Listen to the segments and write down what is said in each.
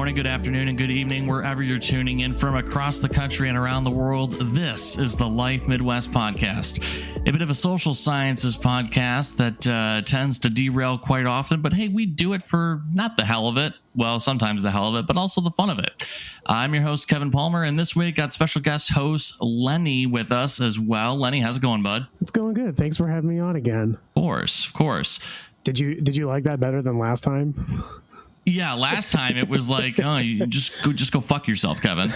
morning, good afternoon, and good evening, wherever you're tuning in from across the country and around the world. This is the Life Midwest Podcast, a bit of a social sciences podcast that tends to derail quite often. But hey, we do it for not the hell of it. Well, sometimes the hell of it, but also the fun of it. I'm your host, Kevin Palmer, and this week got special guest host Lenny with us as well. Lenny, how's it going, bud? It's going good. Thanks for having me on again. Of course. Did you like that better than last time? Yeah, last time it was like, oh, you just go fuck yourself, Kevin.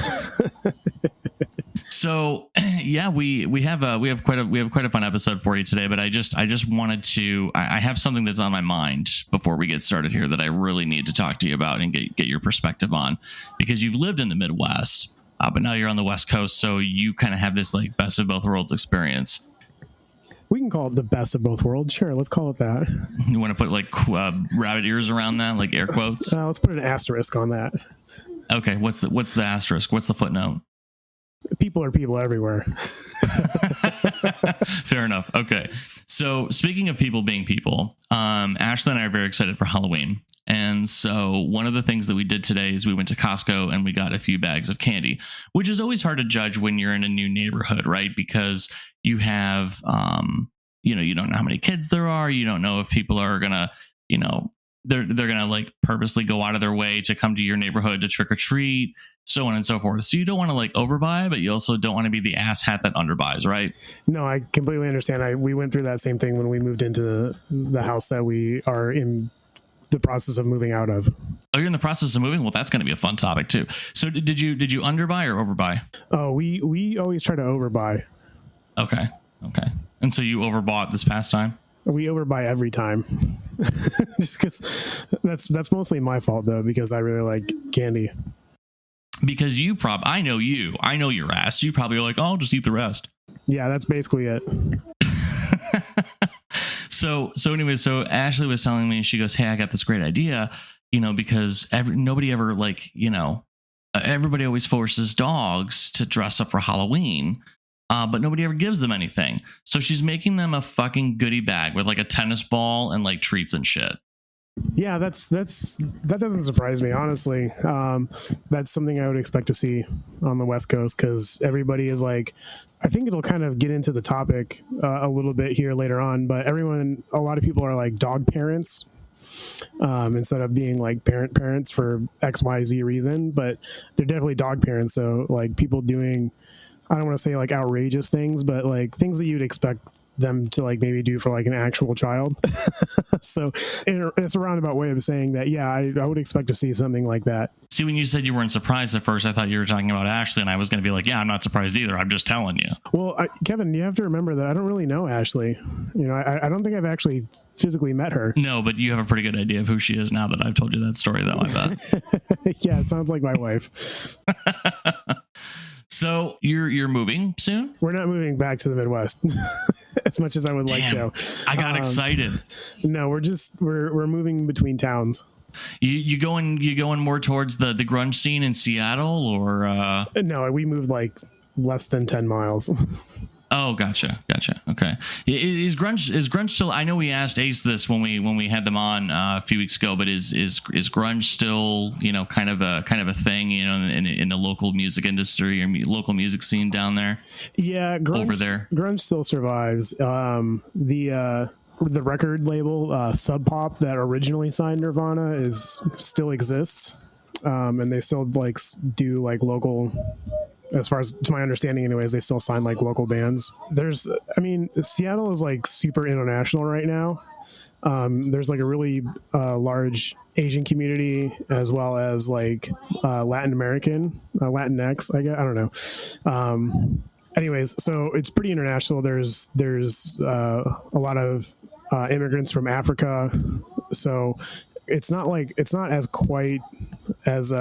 So yeah, we have quite a fun episode for you today. But I just wanted to I have something that's on my mind before we get started here that I really need to talk to you about and get your perspective on, because you've lived in the Midwest, but now you're on the West Coast, so you kind of have this like best of both worlds experience. We can call it the best of both worlds. Sure, let's call it that. You want to put like rabbit ears around that, like air quotes? Let's put an asterisk on that. Okay, what's the asterisk? What's the footnote? People are people everywhere. Fair enough. Okay. So speaking of people being people, Ashley and I are very excited for Halloween. And so one of the things that we did today is we went to Costco and we got a few bags of candy, which is always hard to judge when you're in a new neighborhood, right? Because you have, you don't know how many kids there are. You don't know if people are going to, they're going to like purposely go out of their way to come to your neighborhood to trick or treat, so on and so forth. So you don't want to like overbuy, but you also don't want to be the asshat that underbuys, right? No, I completely understand. We went through that same thing when we moved into the house that we are in the process of moving out of. Oh, you're in the process of moving? Well, that's going to be a fun topic too. So did you underbuy or overbuy? Oh, we always try to overbuy. Okay. And so you overbought this past time? We overbuy every time. Just because that's mostly my fault though, because I really like candy. Because I know your ass. You probably are like, oh, I'll just eat the rest. Yeah, that's basically it. So Ashley was telling me, she goes, hey, I got this great idea, because nobody ever everybody always forces dogs to dress up for Halloween. But nobody ever gives them anything. So she's making them a fucking goodie bag with like a tennis ball and like treats and shit. Yeah, that doesn't surprise me, honestly. That's something I would expect to see on the West Coast, because everybody is like, I think it'll kind of get into the topic a little bit here later on, but a lot of people are like dog parents instead of being like parents for XYZ reason, but they're definitely dog parents. So like people doing, I don't want to say like outrageous things, but like things that you'd expect them to like maybe do for like an actual child. So it's a roundabout way of saying that, yeah, I would expect to see something like that. See, when you said you weren't surprised at first, I thought you were talking about Ashley, and I was going to be like, yeah, I'm not surprised either. I'm just telling you. Well, Kevin, you have to remember that I don't really know Ashley. I don't think I've actually physically met her. No, but you have a pretty good idea of who she is now that I've told you that story, though, I bet. Yeah, it sounds like my wife. So you're moving soon? We're not moving back to the Midwest as much as I would like to. I got excited. No, we're moving between towns. You going more towards the grunge scene in Seattle, or? No, we moved like less than 10 miles. Oh, gotcha. Okay. Is grunge still? I know we asked Ace this when we had them on a few weeks ago, but is grunge still kind of a thing in the local music industry or local music scene down there? Yeah, grunge, over there. Grunge still survives. The record label Sub Pop that originally signed Nirvana still exists, and they still like do like local. As far as to my understanding anyways, they still sign like local bands. Seattle is like super international right now. There's like a really large Asian community, as well as like Latin American, Latinx, I guess. I don't know. Anyways, so it's pretty international. There's a lot of immigrants from Africa. So it's not as quite as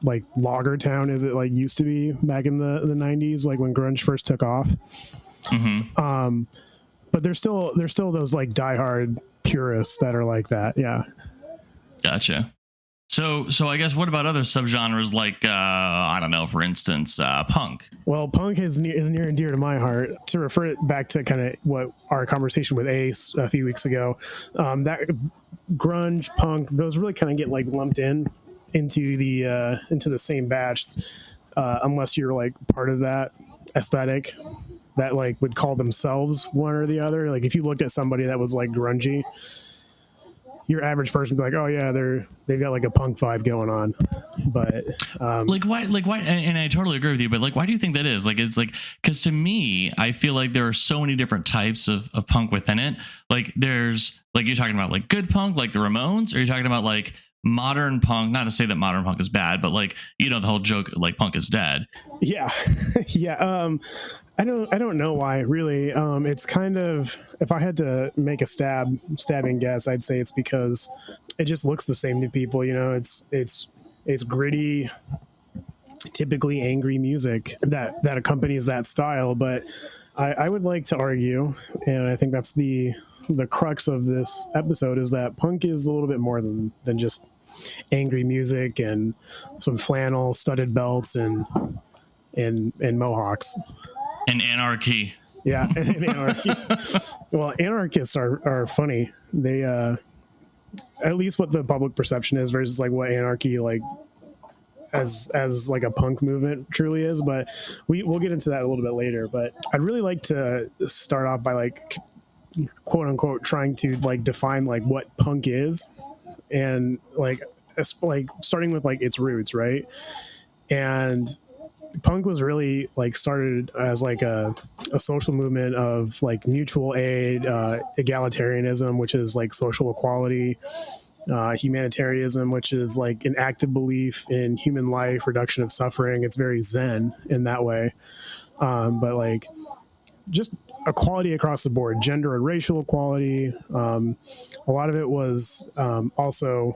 like logger town as it like used to be back in the 90s, like when grunge first took off. Mm-hmm. But there's still those like diehard purists that are like that. Yeah. Gotcha. So I guess what about other subgenres like I don't know, for instance, punk? Well, punk is near and dear to my heart. To refer it back to kind of what our conversation with Ace a few weeks ago, that grunge, punk, those really kind of get like lumped in into the same batch, unless you're like part of that aesthetic that like would call themselves one or the other. Like if you looked at somebody that was like grungy, your average person would be like, oh yeah, they've got like a punk vibe going on. But like why and I totally agree with you, but like why do you think that is? Like it's like, because to me I feel like there are so many different types of punk within it. Like there's like, you're talking about like good punk like the Ramones, or you're talking about like modern punk, not to say that modern punk is bad, but like, you know, the whole joke like punk is dead. Yeah. Yeah. I don't know why really. It's kind of, if I had to make a stabbing guess, I'd say it's because it just looks the same to people. You know, it's gritty, typically angry music that accompanies that style. But I would like to argue, and I think that's the crux of this episode, is that punk is a little bit more than just angry music and some flannel, studded belts, and mohawks. And anarchy. Yeah, and anarchy. Well, anarchists are funny. They at least what the public perception is versus like what anarchy like as like a punk movement truly is. But we'll get into that a little bit later. But I'd really like to start off by like quote unquote trying to like define like what punk is, and like starting with like its roots, right? And punk was really like started as like a social movement of like mutual aid, egalitarianism, which is like social equality, humanitarianism, which is like an active belief in human life, reduction of suffering. It's very Zen in that way. But like just equality across the board, gender and racial equality. A lot of it was also,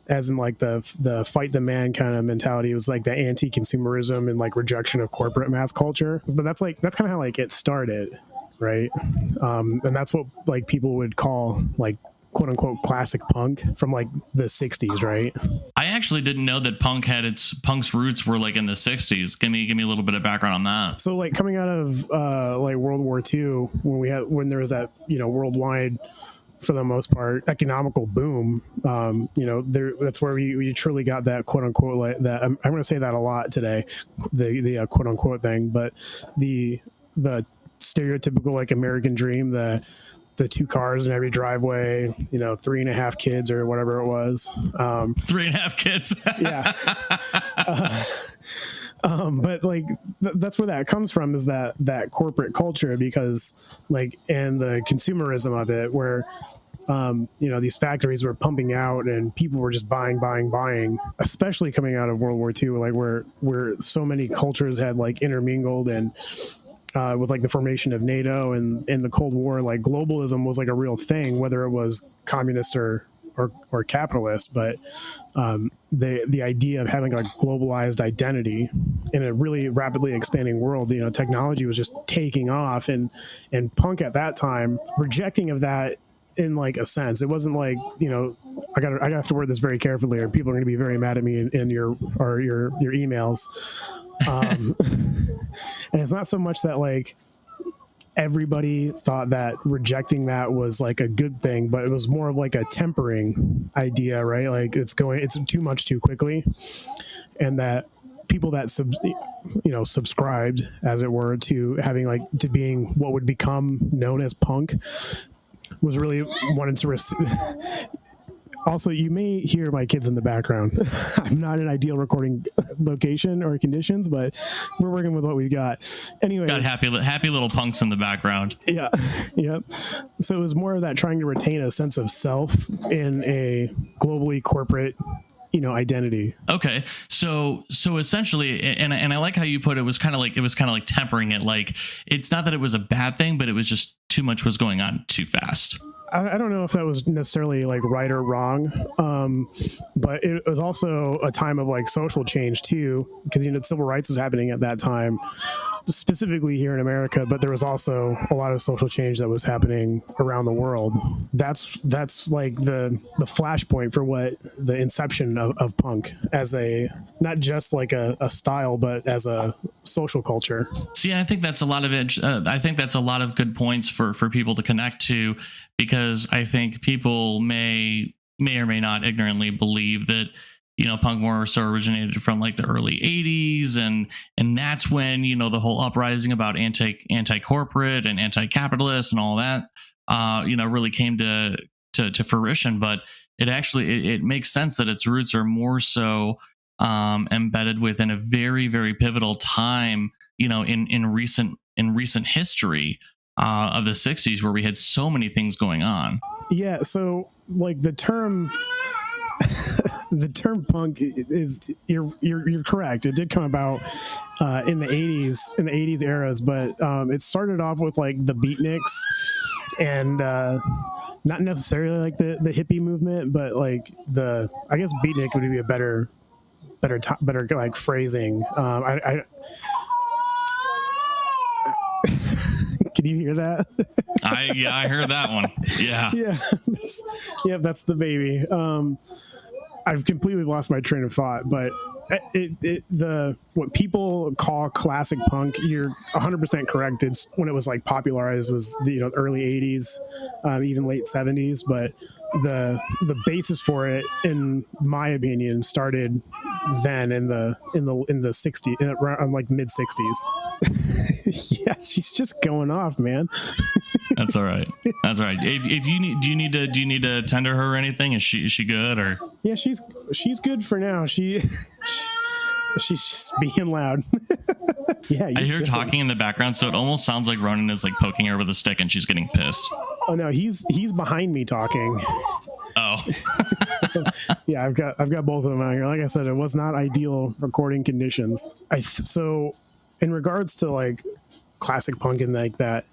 as in like the fight the man kind of mentality. It was like the anti-consumerism and like rejection of corporate mass culture. But that's kind of how like it started, right? And that's what like people would call like quote unquote classic punk from like the 60s, right? I actually didn't know that punk's roots were like in the 60s. Give me a little bit of background on that. So like coming out of like World War II, when there was that, you know, worldwide, for the most part, economical boom, you know, that's where we truly got that quote unquote, like that. I'm going to say that a lot today, the quote unquote thing, but the stereotypical like American dream, the 2 cars in every driveway, you know, 3.5 kids or whatever it was. 3.5 kids. Yeah. But like that's where that comes from, is that corporate culture, because like, and the consumerism of it, where you know, these factories were pumping out and people were just buying, especially coming out of World War II, like where so many cultures had like intermingled, and with like the formation of NATO and the Cold War, like globalism was like a real thing, whether it was communist or capitalist. But the idea of having a globalized identity in a really rapidly expanding world, you know, technology was just taking off, and punk at that time rejecting of that in like a sense. It wasn't like, you know, I have to word this very carefully, or people are going to be very mad at me in your emails. And it's not so much that like everybody thought that rejecting that was like a good thing, but it was more of like a tempering idea, right? Like it's too much too quickly, and that people that subscribed, as it were, to having like to being what would become known as punk was really wanted to Also, you may hear my kids in the background. I'm not an ideal recording location or conditions, but we're working with what we've got. Anyway, got happy little punks in the background. Yeah, yep. So it was more of that trying to retain a sense of self in a globally corporate, you know, identity. Okay, so essentially, and I like how you put it, was kind of like tempering it. Like, it's not that it was a bad thing, but it was just too much was going on too fast. I don't know if that was necessarily like right or wrong, but it was also a time of like social change too, because, you know, civil rights was happening at that time, specifically here in America, but there was also a lot of social change that was happening around the world. That's like the flashpoint for what the inception of punk as a, not just like a style, but as a social culture. See, I think that's a lot of it. I think that's a lot of good points for people to connect to, because I think people may or may not ignorantly believe that, punk more so originated from like the early 80s, and that's when the whole uprising about anti-corporate and anti-capitalist and all that really came to fruition. But it makes sense that its roots are more so embedded within a very, very pivotal time, in recent history of the 60s, where we had so many things going on. Yeah, so like the term the term punk is, you're correct. It did come about in the 80s eras, but it started off with like the beatniks and not necessarily like the hippie movement, but like I guess beatnik would be a better like phrasing. Can you hear that? I heard that one. Yeah, that's the baby. I've completely lost my train of thought, but what people call classic punk, you're 100% correct. It's when it was like popularized was the early 80s, even late 70s, but the basis for it, in my opinion, started then in the 60s, around like mid 60s. Yeah, she's just going off, man. That's all right. If you need, do you need to tend to her or anything? Is she good, or? Yeah, she's good for now. She's just being loud. Yeah, I hear talking in the background, so it almost sounds like Ronan is like poking her with a stick and she's getting pissed. Oh no, he's behind me talking. Oh. So, yeah, I've got both of them out here. Like I said, it was not ideal recording conditions. So in regards to like classic punk and like that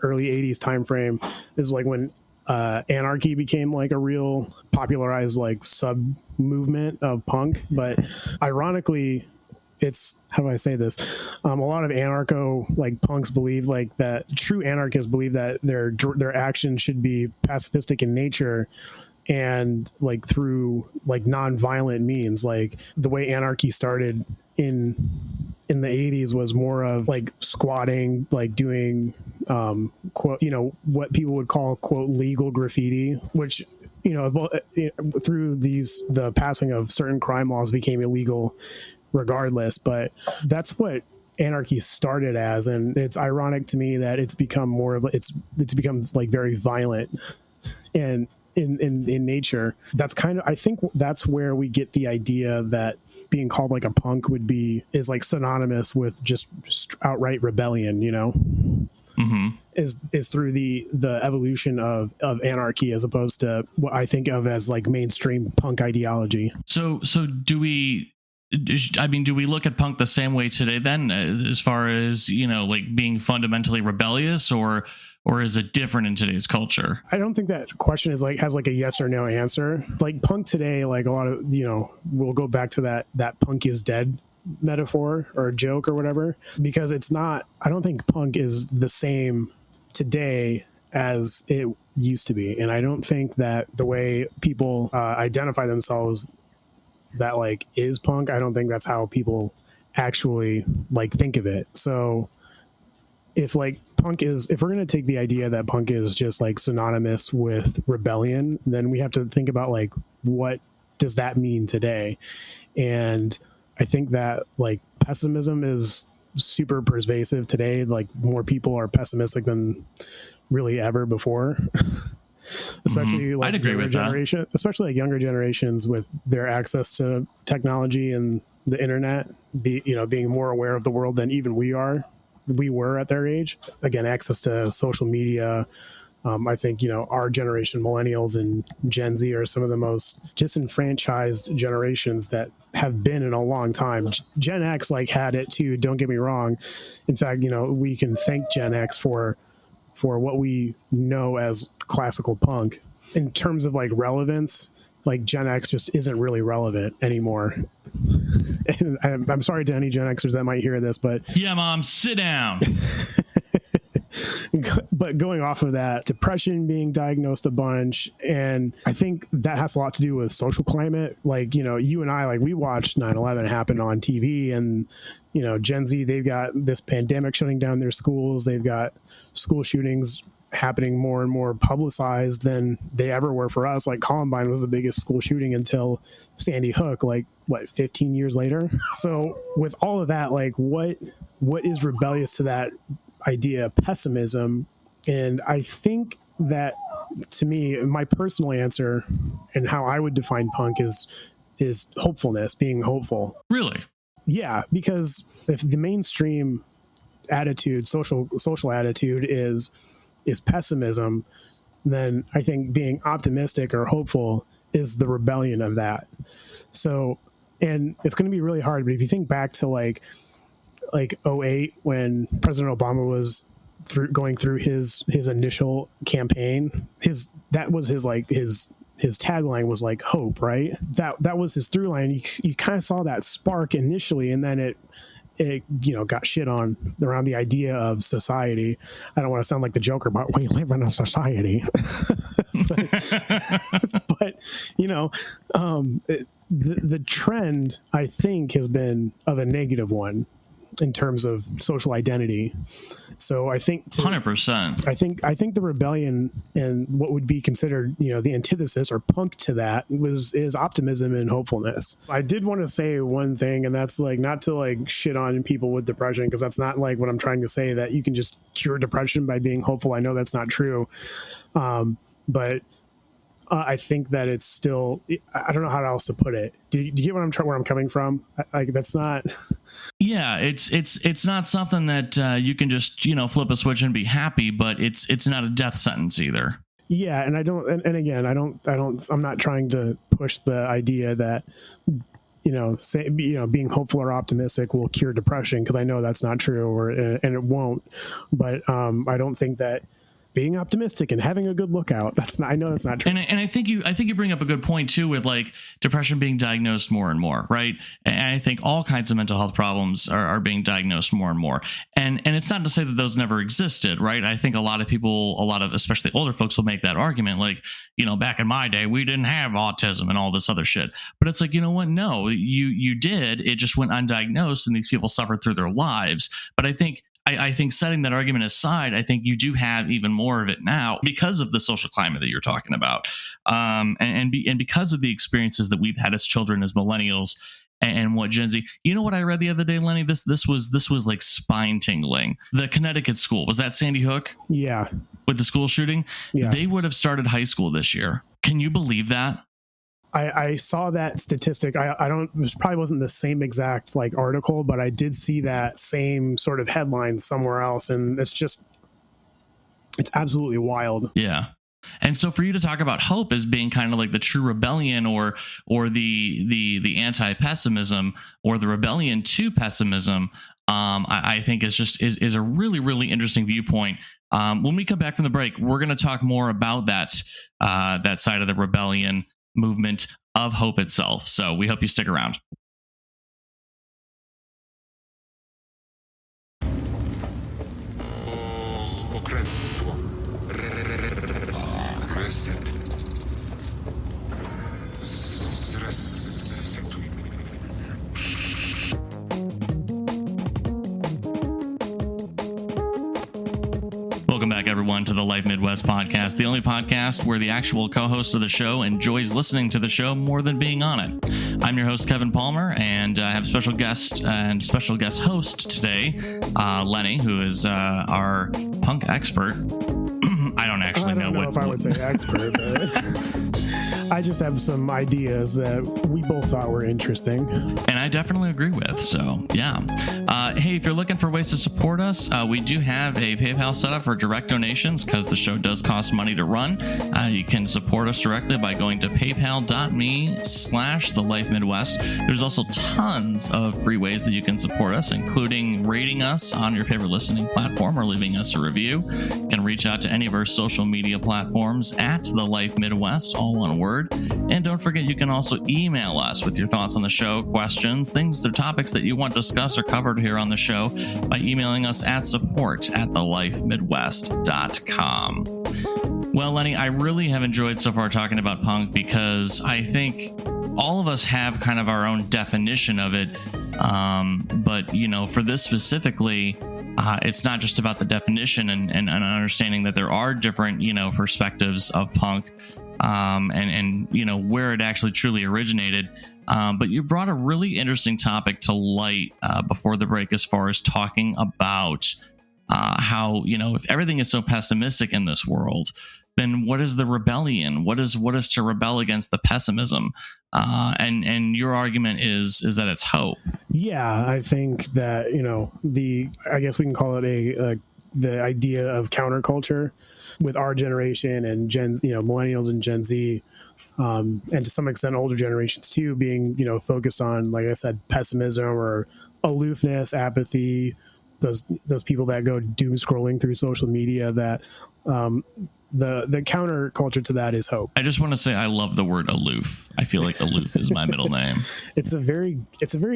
early 80s time frame is like when anarchy became like a real popularized like sub movement of punk. But ironically, it's, how do I say this? A lot of anarcho like punks believe like that true anarchists believe that their actions should be pacifistic in nature and like through like non-violent means. Like the way anarchy started in the 80s was more of like squatting, like doing quote, what people would call quote legal graffiti, which through the passing of certain crime laws became illegal regardless. But that's what anarchy started as, and it's ironic to me that it's become more of it's become like very violent and in nature. That's I think that's where we get the idea that being called like a punk is like synonymous with just outright rebellion, Mm-hmm. is through the evolution of anarchy as opposed to what I think of as like mainstream punk ideology. So do we look at punk the same way today then, as far as, like being fundamentally rebellious, or is it different in today's culture? I don't think that question is like has like a yes or no answer. Like punk today, like a lot of, we'll go back to that punk is dead metaphor or joke or whatever, because it's not, I don't think punk is the same today as it used to be. And I don't think that the way people identify themselves that like is punk, I don't think that's how people actually like think of it. So if we're going to take the idea that punk is just like synonymous with rebellion, then we have to think about like, what does that mean today? And I think that like pessimism is super pervasive today. Like more people are pessimistic than really ever before. Especially like I'd agree with that. Especially like younger generations with their access to technology and the internet, being more aware of the world than even we were at their age. Again, access to social media. I think, our generation, millennials and Gen Z, are some of the most disenfranchised generations that have been in a long time. Gen X like had it too, don't get me wrong. In fact, we can thank Gen X for what we know as classical punk. In terms of like relevance, like Gen X just isn't really relevant anymore. And I'm sorry to any Gen Xers that might hear this, but yeah, Mom, sit down. But going off of that, depression being diagnosed a bunch, and I think that has a lot to do with social climate. Like, you and I, like, we watched 9/11 happen on TV, and Gen Z, they've got this pandemic shutting down their schools. They've got school shootings happening more and more publicized than they ever were for us. Like Columbine was the biggest school shooting until Sandy Hook, like 15 years later. So with all of that, like what is rebellious to that idea? Pessimism. And I think that, to me, my personal answer and how I would define punk is hopefulness, being hopeful. Really? Yeah, because if the mainstream attitude, social attitude is pessimism, then I think being optimistic or hopeful is the rebellion of that. So, and it's going to be really hard, but if you think back to like '08 when President Obama was going through his initial campaign, his tagline was like hope, right? That was his through line. You kind of saw that spark initially, and then it got shit on around the idea of society. I don't want to sound like the Joker, but we live in a society. but the trend, I think, has been of a negative one in terms of social identity. So I think 100%. I think the rebellion and what would be considered, the antithesis or punk to that is optimism and hopefulness. I did want to say one thing, and that's like not to like shit on people with depression, because that's not like what I'm trying to say, that you can just cure depression by being hopeful. I know that's not true. But I think that it's still, I don't know how else to put it. Do you get where I'm coming from? Like, that's not. Yeah, it's not something that you can just flip a switch and be happy, but it's not a death sentence either. Yeah, and I don't, and again, I'm not trying to push the idea that being hopeful or optimistic will cure depression, because I know that's not true, and it won't. But I don't think that being optimistic and having a good lookout, I know that's not true. And I think you bring up a good point too, with like depression being diagnosed more and more, right? And I think all kinds of mental health problems are being diagnosed more and more. And it's not to say that those never existed, right? I think a lot of people, especially older folks, will make that argument, like, back in my day, we didn't have autism and all this other shit. But it's like, you know what? No, you did. It just went undiagnosed, and these people suffered through their lives. But I think setting that argument aside, I think you do have even more of it now because of the social climate that you're talking about, and because of the experiences that we've had as children, as millennials, and what Gen Z. You know what I read the other day, Lenny? This was like spine tingling. The Connecticut school, was that Sandy Hook? Yeah. With the school shooting, yeah. They would have started high school this year. Can you believe that? I saw that statistic. This probably wasn't the same exact like article, but I did see that same sort of headline somewhere else. And it's absolutely wild. Yeah. And so for you to talk about hope as being kind of like the true rebellion or the anti-pessimism, or the rebellion to pessimism, I think is a really, really interesting viewpoint. When we come back from the break, we're going to talk more about that side of the rebellion movement of hope itself. So we hope you stick around. Welcome back, everyone, to the Life Midwest podcast, the only podcast where the actual co-host of the show enjoys listening to the show more than being on it. I'm your host, Kevin Palmer, and I have special guest host today, Lenny, who is our punk expert. I don't know if I would say expert, but I just have some ideas that we both thought were interesting. And I definitely agree with. So, yeah. Hey, if you're looking for ways to support us, we do have a PayPal set up for direct donations, because the show does cost money to run. You can support us directly by going to paypal.me/thelifemidwest. There's also tons of free ways that you can support us, including rating us on your favorite listening platform or leaving us a review. You can reach out to any of our social media platforms at The Life Midwest, all one word. And don't forget, you can also email us with your thoughts on the show, questions, things, the topics that you want discussed or covered here on the show by emailing us at support@thelifemidwest.com. Well, Lenny, I really have enjoyed so far talking about punk, because I think all of us have kind of our own definition of it. But, for this specifically, It's not just about the definition and understanding that there are different, perspectives of punk, and where it actually truly originated. But you brought a really interesting topic to light before the break, as far as talking about how, if everything is so pessimistic in this world, then what is the rebellion? What is to rebel against the pessimism? And your argument is that it's hope. Yeah, I think that, I guess we can call it the idea of counterculture with our generation and millennials and Gen Z, and to some extent older generations too, being, focused on, like I said, pessimism or aloofness, apathy, those people that go doom scrolling through social media, that the counterculture to that is hope. I just want to say I love the word aloof. I feel like aloof is my middle name. It's a very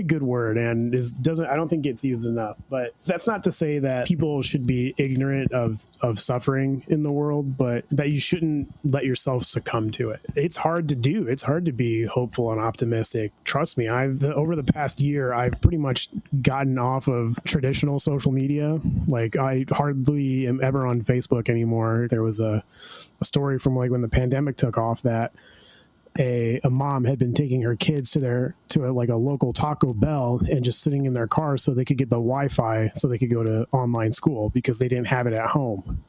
good word, and I don't think it's used enough. But that's not to say that people should be ignorant of suffering in the world, but that you shouldn't let yourself succumb to it. It's hard to do. It's hard to be hopeful and optimistic. Trust me, over the past year, I've pretty much gotten off of traditional social media. Like, I hardly am ever on Facebook anymore. There was a story from like when the pandemic took off that a mom had been taking her kids to a local Taco Bell and just sitting in their car so they could get the Wi-Fi so they could go to online school because they didn't have it at home.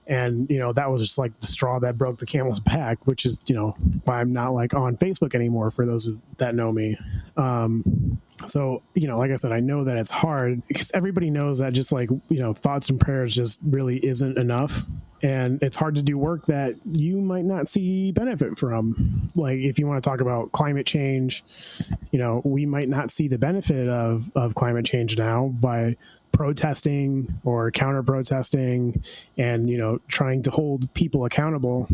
And, that was just like the straw that broke the camel's back, which is, why I'm not like on Facebook anymore, for those that know me. So, like I said, I know that it's hard because everybody knows that just like, thoughts and prayers just really isn't enough. And it's hard to do work that you might not see benefit from. Like, if you want to talk about climate change, we might not see the benefit of climate change now by protesting or counter protesting and, trying to hold people accountable,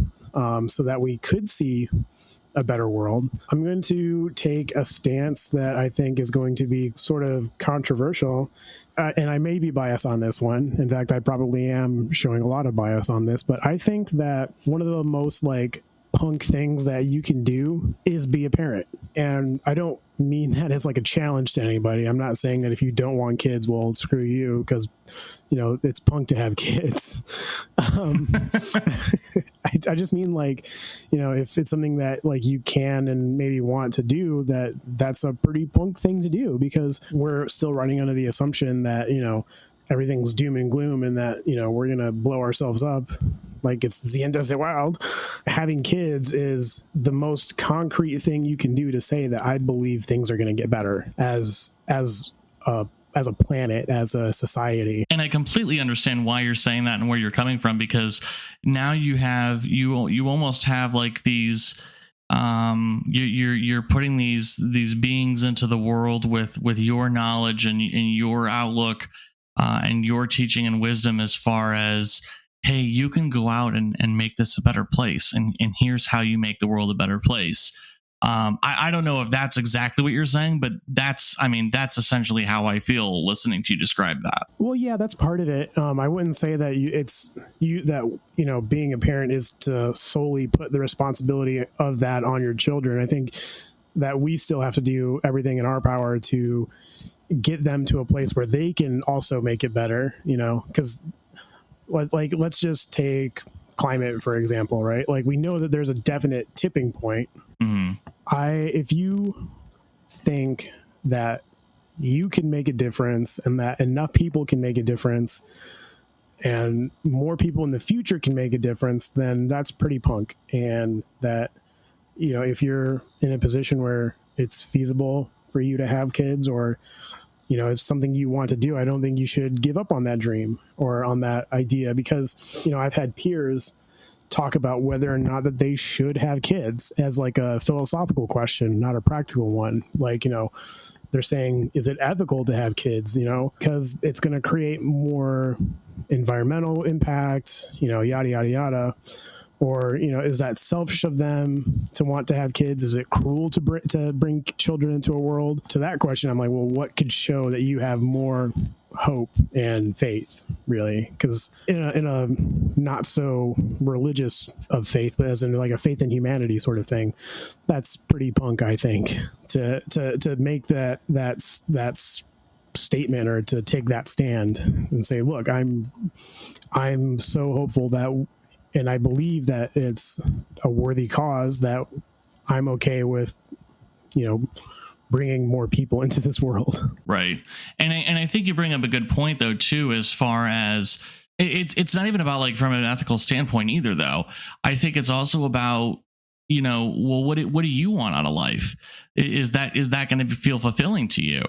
so that we could see a better world. I'm going to take a stance that I think is going to be sort of controversial, and I may be biased on this one. In fact, I probably am showing a lot of bias on this, but I think that one of the most like punk things that you can do is be a parent. And I don't mean that as like a challenge to anybody. I'm not saying that if you don't want kids, well, screw you, because it's punk to have kids. I just mean like, if it's something that like you can and maybe want to do, that's a pretty punk thing to do, because we're still running under the assumption that everything's doom and gloom and that we're gonna blow ourselves up like it's the end of the world. Having kids is the most concrete thing you can do to say that I believe things are going to get better as a planet, as a society. And I completely understand why you're saying that and where you're coming from, because now you almost have like these you're putting these beings into the world with your knowledge and your outlook, and your teaching and wisdom, as far as, hey, you can go out and make this a better place, and here's how you make the world a better place. I don't know if that's exactly what you're saying, but that's essentially how I feel listening to you describe that. Well, yeah, that's part of it. I wouldn't say that being a parent is to solely put the responsibility of that on your children. I think that we still have to do everything in our power to get them to a place where they can also make it better, because like, let's just take climate, for example, right? Like, we know that there's a definite tipping point. Mm-hmm. If you think that you can make a difference and that enough people can make a difference and more people in the future can make a difference, then that's pretty punk. And that, if you're in a position where it's feasible for you to have kids, or it's something you want to do, I don't think you should give up on that dream or on that idea, because, I've had peers talk about whether or not that they should have kids as like a philosophical question, not a practical one. Like, they're saying, is it ethical to have kids, because it's going to create more environmental impact, yada, yada, yada. Or, is that selfish of them to want to have kids? Is it cruel to bring children into a world? To that question, I'm like, well, what could show that you have more hope and faith, really? Because in a not so religious of faith, but as in like a faith in humanity sort of thing, that's pretty punk, I think, to make that statement or to take that stand and say, look, I'm so hopeful that, and I believe that it's a worthy cause, that I'm okay with, bringing more people into this world. Right. And I think you bring up a good point though, too, as far as it's not even about like from an ethical standpoint either, though. I think it's also about, well, what do you want out of life? Is that going to feel fulfilling to you?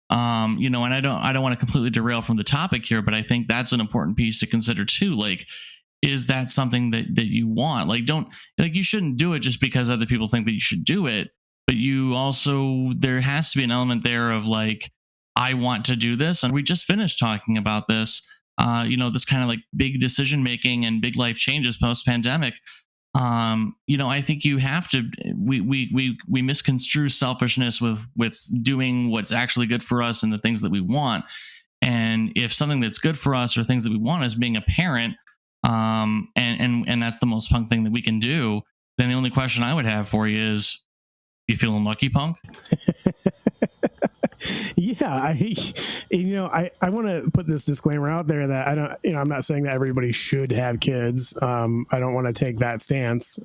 And I don't want to completely derail from the topic here, but I think that's an important piece to consider too. Like, is that something that you want? Like, you shouldn't do it just because other people think that you should do it. But you also, there has to be an element there of like, I want to do this. And we just finished talking about this, this kind of like big decision making and big life changes post pandemic. I think you have to, we misconstrue selfishness with doing what's actually good for us and the things that we want. And if something that's good for us or things that we want is being a parent, and that's the most punk thing that we can do, then the only question I would have for you is, you feeling lucky, punk? Yeah, I want to put this disclaimer out there that I don't, I'm not saying that everybody should have kids. I don't want to take that stance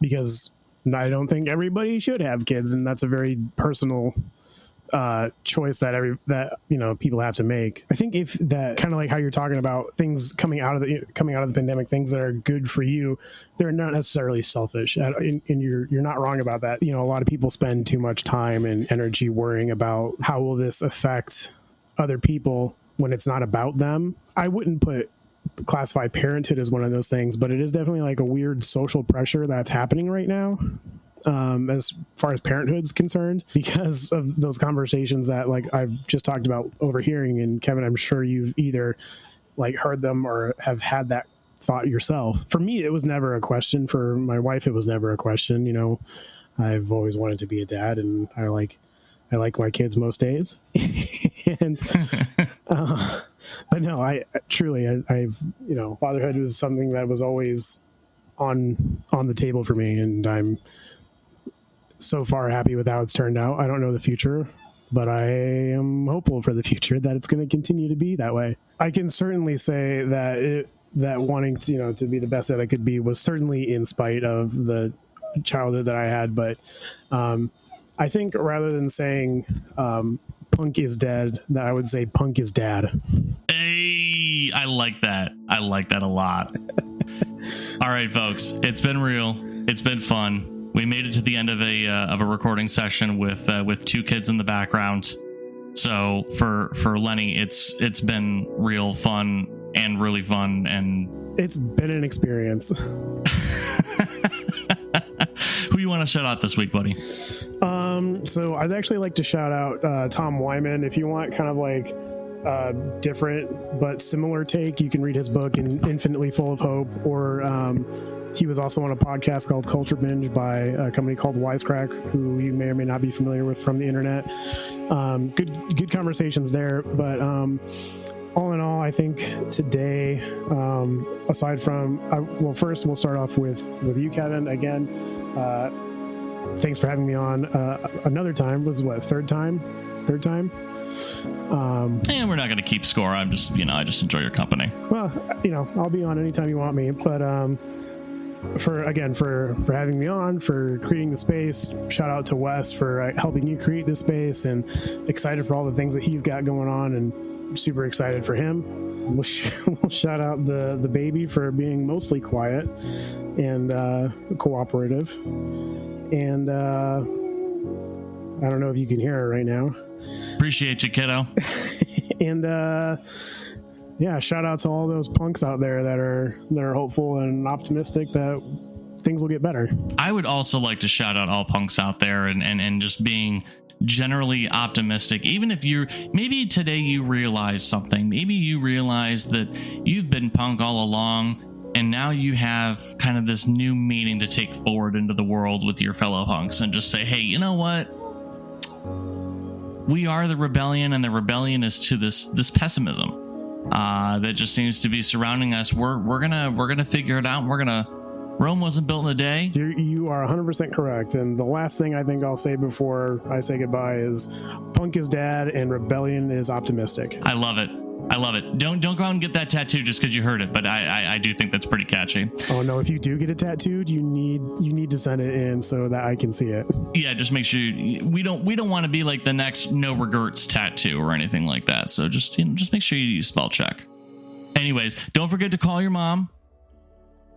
because I don't think everybody should have kids, and that's a very personal choice that people have to make. I think if that kind of like how you're talking about things coming out of the pandemic, things that are good for you, they're not necessarily selfish, and you're not wrong about that. A lot of people spend too much time and energy worrying about how will this affect other people when it's not about them. I wouldn't classify parenthood as one of those things, but it is definitely like a weird social pressure that's happening right now. As far as parenthood's concerned, because of those conversations that like I've just talked about overhearing. And Kevin, I'm sure you've either like heard them or have had that thought yourself. For me, it was never a question. For my wife, it was never a question. I've always wanted to be a dad, and I like my kids most days. And but no, I've fatherhood was something that was always on the table for me, and I'm so far happy with how it's turned out. I don't know the future, but I am hopeful for the future that it's going to continue to be that way. I can certainly say that wanting to, to be the best that I could be was certainly in spite of the childhood that I had. But I think rather than saying punk is dead, that I would say punk is dad. Hey, I like that. I like that a lot. All right, folks, it's been real. It's been fun. We made it to the end of a recording session with two kids in the background. So for Lenny, it's been real fun and really fun, and it's been an experience. Who you want to shout out this week, buddy? So I'd actually like to shout out Tom Wyman. If you want kind of like different but similar take, you can read his book Infinitely Full of Hope, or he was also on a podcast called Culture Binge by a company called Wisecrack, who you may or may not be familiar with from the internet. Good conversations there, but all in all, I think today, aside from first we'll start off with you, Kevin, again. Thanks for having me on another time. This is what, third time. And we're not going to keep score. I'm just, I just enjoy your company. Well, I'll be on anytime you want me, but for having me on, for creating the space, shout out to Wes for helping you create this space, and excited for all the things that he's got going on, and super excited for him. We'll shout out the baby for being mostly quiet and cooperative, and I don't know if you can hear her right now. Appreciate you, kiddo. And shout out to all those punks out there that are hopeful and optimistic that things will get better. I would also like to shout out all punks out there and just being generally optimistic. Even if maybe today you realize something, maybe you realize that you've been punk all along, and now you have kind of this new meaning to take forward into the world with your fellow punks, and just say, hey, you know what? We are the rebellion, and the rebellion is to this pessimism that just seems to be surrounding us. We're gonna figure it out. And we're Rome wasn't built in a day. You are 100% correct. And the last thing I think I'll say before I say goodbye is punk is dad and rebellion is optimistic. I love it. I love it. Don't go out and get that tattoo just because you heard it, but I do think that's pretty catchy. Oh no! If you do get it tattooed, you need to send it in so that I can see it. Yeah, just make sure we don't want to be like the next no regrets tattoo or anything like that. So just make sure you spell check. Anyways, don't forget to call your mom.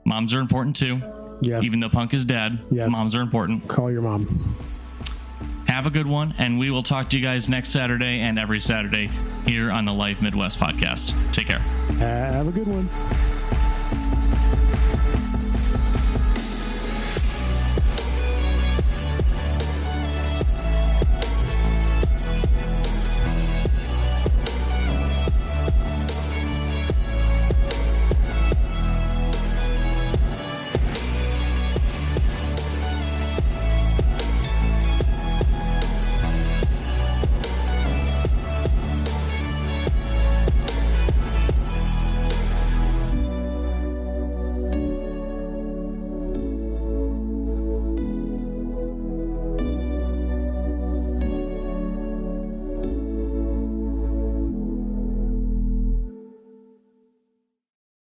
Moms are important too. Yes. Even though punk is dad, yes. Moms are important. Call your mom. Have a good one, and we will talk to you guys next Saturday and every Saturday here on the Life Midwest podcast. Take care. Have a good one.